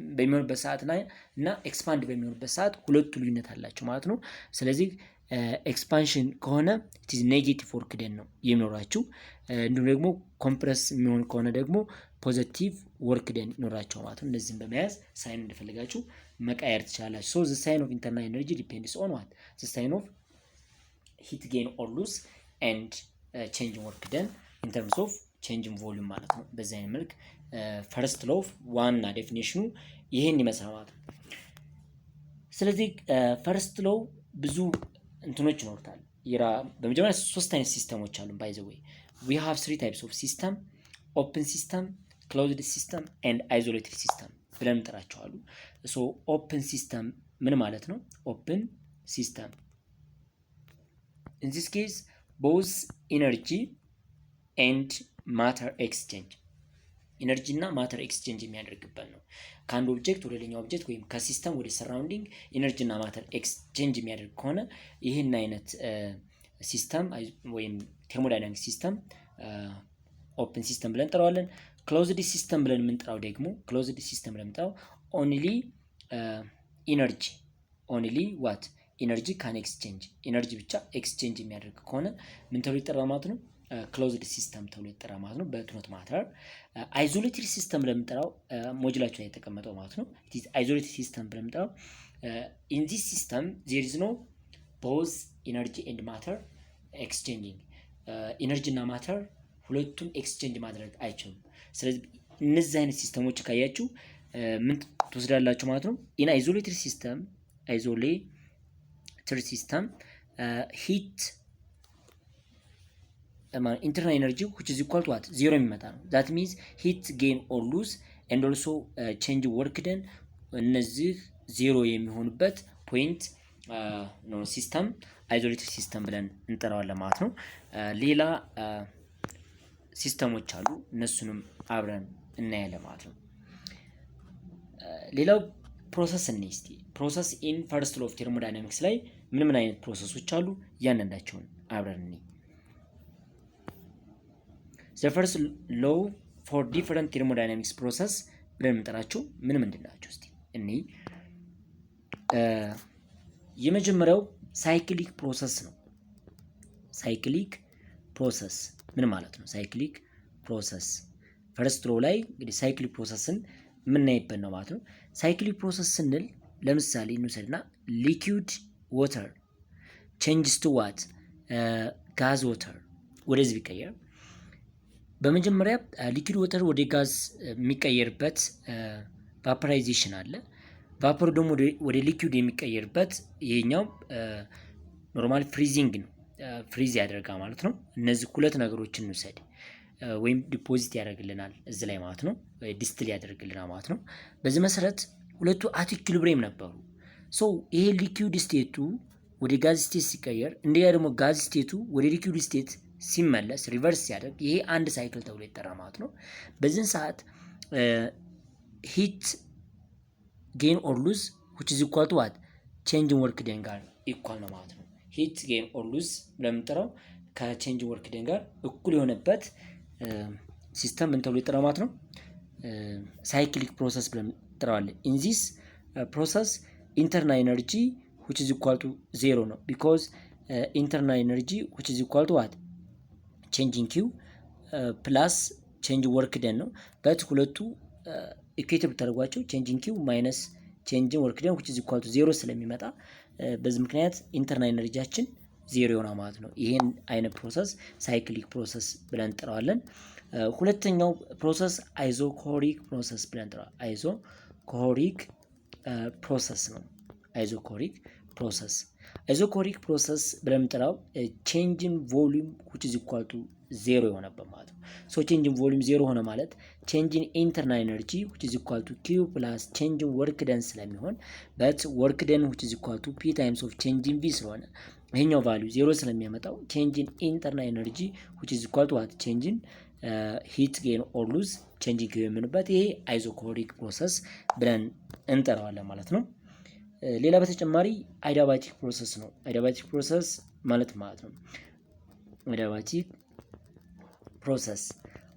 በሚሆንበት ሰዓት ላይ እና ኤክስፓንድ በሚሆንበት ሰዓት ሁለቱ ልዩነት አላቸው ማለት ነው። ስለዚህ ኤክስፓንሽን ከሆነ ኢት ኢዝ ኔጌቲቭ ወርክ ደን ነው የሚኖራችሁ። እንዲሁም ደግሞ ኮምፕረስ የሚሆን ከሆነ ደግሞ ፖዚቲቭ ወርክ ደን ይኖራቸው ማለት ነው። እነዚህን በመያዝ ሳይን እንደፈለጋችሁ መቃየር ትችላላችሁ። ሶ ዘ ሳይን ኦፍ ኢንተርናል ኤነርጂ ዲፔንድስ ኦን ዋት ዘ ሳይን ኦፍ ሂት ጌን ኦር ሉዝ ኤንድ ቼንጅ ወርክ ደን ኢን ተርምስ ኦፍ ቼንጅን ቮሊዩም ማለት ነው። በዚህ አይነት መልክ ፈርስት ሎው ዋና ዴፊኒሽኑ ይህን ይመስላል ማለት ነው። ስለዚህ ፈርስት ሎው ብዙ እንትኖች ይኖሩታል። በመጀመሪያ ሶስት አይነት ሲስተሞች አሉ። ባይ ዘ ዌይ ዊ ሃቭ ስሪ ታይፕስ ኦፍ ሲስተም፣ ኦፕን ሲስተም፣ ክሎዝድ ሲስተም ኤንድ አይዞሌትድ ሲስተም ብለን እንጠራቸዋሉ። ሶ ኦፕን ሲስተም ምን ማለት ነው? ኦፕን ሲስተም ኢን ዚስ ኬዝ ቦዝ ኢነርጂ ኤንድ ማተር ኤክስቼንጅ፣ ኢነርጂ እና ማተር ኤክስቼንጅ የሚያደርግበት ነው። ከአንድ ኦብጀክት ወደ ሌላኛው ኦብጀክት ወይም ከሲስተም ወደ ሰራውንዲንግ ኢነርጂ እና ማተር ኤክስቼንጅ የሚያደርግ ከሆነ ይህን አይነት ሲስተም ወይም ቴርሞዳይናሚክ ሲስተም ኦፕን ሲስተም ብለን እንጠራዋለን። ክሎዝድ ሲስተም ብለን የምንጠራው ደግሞ ክሎዝድ ሲስተም ብለን የምንጠራው ኦንሊ ኢነርጂ ኦንሊ ዋት ኢነርጂ ካን ኤክስቼንጅ፣ ኢነርጂ ብቻ ኤክስቼንጅ የሚያደርግ ከሆነ ምን ተብሎ ይጠራል ማለት ነው? ክሎዝድ ሲስተም ተብሎ ይጠራ ማለት ነው። በቱኖት ማተር አይዞሌትድ ሲስተም ለምንጠራው ሞጁላችሁ ላይ የተቀመጠው ማለት ነው። አይዞሌትድ ሲስተም ለምንጠራው ኢን ዚስ ሲስተም ዜር ኢዝ ኖ ቦዝ ኢነርጂ ኤንድ ማተር ኤክስቼንጂንግ፣ ኢነርጂ እና ማተር ሁለቱም ኤክስቼንጅ ማድረግ አይችሉም። ስለዚህ እነዚህ አይነት ሲስተሞች ካያችሁ ምን ትወስዳላችሁ ማለት ነው? ኢን አይዞሌትድ ሲስተም ሂት ኢንተርናል ኤነርጂ which is equal to what ዜሮ የሚመጣ ነው። that means heat gain or lose and also change work done እነዚህ ዜሮ የሚሆኑበት ፖይንት ነው ሲስተም አይዞሌትድ ሲስተም ብለን እንጠራዋለን ማለት ነው። ሌላ ሲስተሞች አሉ። እነሱንም አብረን እናያለን ማለት ነው። ሌላው ፕሮሰስ እንይ እስቲ። ፕሮሰስ ኢን ፈርስት ሎው ኦፍ ቴርሞዳይናሚክስ ላይ ምን አይነት ፕሮሰሶች አሉ? እያንዳንዳቸውን አብረን እንይ። ዘ ፈርስት ሎው ፎር ዲፈረንት ቴርሞዳይናሚክስ ፕሮሰስ ብለን የምንጠራቸው ምንድን ናቸው? እስቲ እንይ። የመጀመሪያው ሳይክሊክ ፕሮሰስ ነው። ሳይክሊክ ፕሮሰስ ምን ማለት ነው? ሳይክሊክ ፕሮሰስ ፈርስት ሎው ላይ እንግዲህ ሳይክሊክ ፕሮሰስን የምናይበት ነው ማለት ነው። ሳይክሊክ ፕሮሰስ ስንል ለምሳሌ እንውሰድና ሊኩዊድ ወተር ቼንጅስ ቱ ዋት ጋዝ ወተር ወደዚህ ቢቀየር፣ በመጀመሪያ ሊኩዊድ ወተር ወደ ጋዝ የሚቀየርበት ቫፖራይዜሽን አለ። ቫፖር ደግሞ ወደ ሊኩዊድ የሚቀየርበት ይሄኛው ኖርማል ፍሪዚንግ ነው። ፍሪዝ ያደርጋል ማለት ነው። እነዚህ ሁለት ነገሮችን እንውሰድ፣ ወይም ዲፖዚት ያደርግልናል እዚህ ላይ ማለት ነው፣ ወይ ዲስትል ያደርግልናል ማለት ነው። በዚህ መሰረት ሁለቱ አት ኢኩሊብሪየም ነበሩ። ሶ ይሄ ሊኩዊድ ስቴቱ ወደ ጋዝ ስቴት ሲቀየር፣ እንደያ ደግሞ ጋዝ ስቴቱ ወደ ሊኩዊድ ስቴት ሲመለስ ሪቨርስ ሲያደርግ ይሄ አንድ ሳይክል ተብሎ ይጠራል ማለት ነው። በዚህን ሰዓት ሂት ጌን ኦር ሉዝ which is equal to what change in work done ጋር ኢኳል ነው ማለት ነው። ሂት ጌን ኦር ሉዝ ለምንጠራው ከቼንጅ ወርክ ደን ጋር እኩል የሆነበት ሲስተም ምን ተብሎ ይጠራል ማለት ነው? ሳይክሊክ ፕሮሰስ ብለን እንጠራዋለን። ኢን ዚስ ፕሮሰስ ኢንተርናል ኤነርጂ which is equal to 0 ነው። because internal energy which is equal to what change in Q plus change work done ነው። በት ሁለቱ ኢኩዌት ብታደርጓቸው change in Q minus change in work done which is equal to 0 ስለሚመጣ በዚህ ምክንያት ኢንተርናል ኤነርጂያችን 0 ይሆናል ማለት ነው። ይሄን አይነት ፕሮሰስ ሳይክሊክ ፕሮሰስ ብለን እንጠራዋለን። ሁለተኛው ፕሮሰስ አይዞኮሪክ ፕሮሰስ ብለን እንጠራዋለን። አይዞኮሪክ ፕሮሰስ ነው። አይዞኮሪክ ፕሮሰስ ብለን የምንጠራው ቼንጅ ኢን ቮሊዩም which is equal to 0 የሆነበት ማለት ነው። ሶ ቼንጅ ኢን ቮሊዩም 0 ሆነ ማለት ቼንጅ ኢን ኢንተርናል ኤነርጂ which is equal to Q plus ቼንጅ ኢን ወርክ ደን ስለሚሆን በት ወርክ ደን which is equal to P times of ቼንጅ ኢን V ስለሆነ ይሄኛው ቫልዩ 0 ስለሚያመጣው ቼንጅ ኢን ኢንተርናል ኤነርጂ which is equal to what ቼንጅ ኢን ሂት ጌን ኦር ሉዝ ቼንጅ ኢን Q የምንበት ይሄ አይዞኮሪክ ፕሮሰስ ብለን እንጠራዋለን ማለት ነው። ሌላ በተጨማሪ አዲያባቲክ ፕሮሰስ ነው። አዲያባቲክ ፕሮሰስ ማለት ነው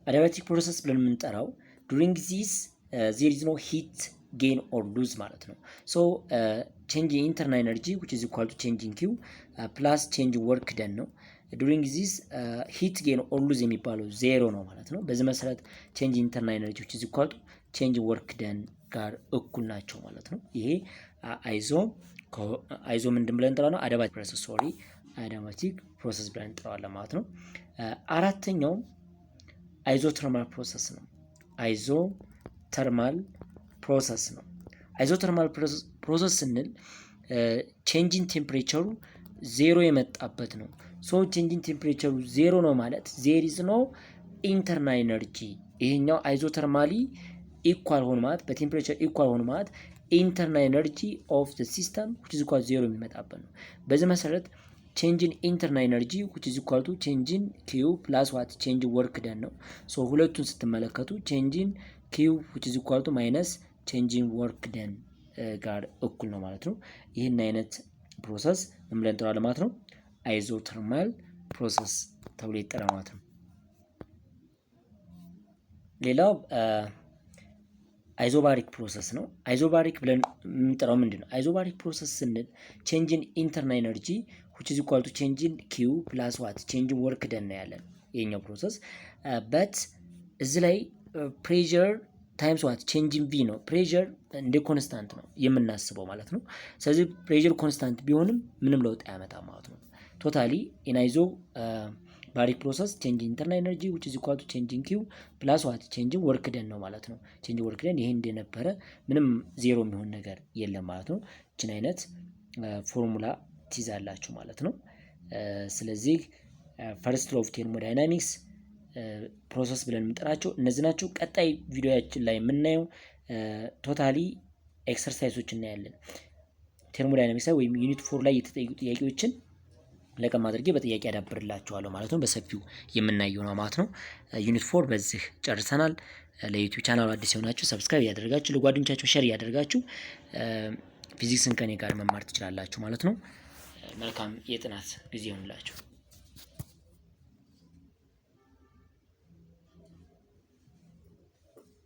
አዲያባቲክ ፕሮሰስ ብለን የምንጠራው ዱሪንግ ዚስ ዜር ኢዝ ኖ ሂት ጌን ኦር ሉዝ ማለት ነው። ሶ ቼንጅ ኢን ኢንተርናል ኤነርጂ which is equal to change in Q ፕላስ ቼንጅ ወርክ ደን ነው። ዱሪንግ ዚስ ሂት ጌን ኦር ሉዝ የሚባለው 0 ነው ማለት ነው። በዚህ መሰረት ቼንጅ ኢንተርናል ኤነርጂ which is equal to ቼንጅ ወርክ ደን ጋር እኩል ናቸው ማለት ነው። ይሄ አይዞ ምንድን ብለን እንጠራው ነው? አዲያባቲክ ፕሮሰስ ብለን እንጠራዋለን ማለት ነው። አራተኛው አይዞተርማል ፕሮሰስ ነው። አይዞተርማል ፕሮሰስ ስንል ቼንጅን ቴምፕሬቸሩ 0 የመጣበት ነው። ሶ ቼንጅን ቴምፕሬቸሩ 0 ነው ማለት ዜር ኢዝ ኖ ኢንተርናል ኤነርጂ። ይሄኛው አይዞተርማሊ ኢኳል ሆኖ ማለት በቴምፕሬቸር ኢኳል ሆኖ ማለት ኢንተርናል ኤነርጂ ኦፍ ዘ ሲስተም which is equal to 0 የሚመጣበት ነው። በዚህ መሰረት ቼንጅ ኢን ኢንተርናል ኤነርጂ which is equal to ቼንጅ ኢን Q plus what ቼንጅ ወርክ ደን ነው። ሶ ሁለቱን ስትመለከቱ ቼንጅ ኢን Q which is equal to ማይነስ ቼንጅ ኢን ወርክ ደን ጋር እኩል ነው ማለት ነው። ይህን አይነት ፕሮሰስ ምን ብለን እንጠራዋለን ማለት ነው? አይዞተርማል ፕሮሰስ ተብሎ ይጠራል ማለት ነው። ሌላው አይዞባሪክ ፕሮሰስ ነው። አይዞባሪክ ብለን የምንጠራው ምንድን ነው? አይዞባሪክ ፕሮሰስ ስንል ቼንጅ ኢን ኢንተርናል ኤነርጂ which is equal to change in Q plus what change in work done ነው ያለን ይሄኛው ፕሮሰስ። በት እዚህ ላይ ፕሬዠር ታይምስ ዋት ቼንጅ ኢን ቪ ነው። ፕሬዠር እንደ ኮንስታንት ነው የምናስበው ማለት ነው። ስለዚህ ፕሬዠር ኮንስታንት ቢሆንም ምንም ለውጥ አያመጣም ማለት ነው። ቶታሊ ኢን አይዞ ባሪክ ፕሮሰስ ቼንጅ ኢንተርናል ኤነርጂ which is equal to change in Q plus what change in work done ነው ማለት ነው። ቼንጅ ወርክ ደን ይሄ እንደነበረ ምንም 0 የሚሆን ነገር የለም ማለት ነው። እችን አይነት ፎርሙላ ትይዛላችሁ ማለት ነው። ስለዚህ ፈርስት ሎው ኦፍ ቴርሞዳይናሚክስ ፕሮሰስ ብለን የምንጠራቸው እነዚህ ናቸው። ቀጣይ ቪዲዮያችን ላይ የምናየው ቶታሊ ኤክሰርሳይሶች እናያለን። ቴርሞዳይናሚክስ ላይ ወይም ዩኒት 4 ላይ የተጠየቁ ጥያቄዎችን ለቀም አድርጌ በጥያቄ ያዳብርላችኋለሁ ማለት ነው። በሰፊው የምናየው ነው ማለት ነው። ዩኒት 4 በዚህ ጨርሰናል። ለዩቲዩብ ቻናሉ አዲስ የሆናችሁ ሰብስክራይብ እያደረጋችሁ ለጓደኞቻችሁ ሼር እያደረጋችሁ ፊዚክስን ከኔ ጋር መማር ትችላላችሁ ማለት ነው። መልካም የጥናት ጊዜ ይሁንላችሁ።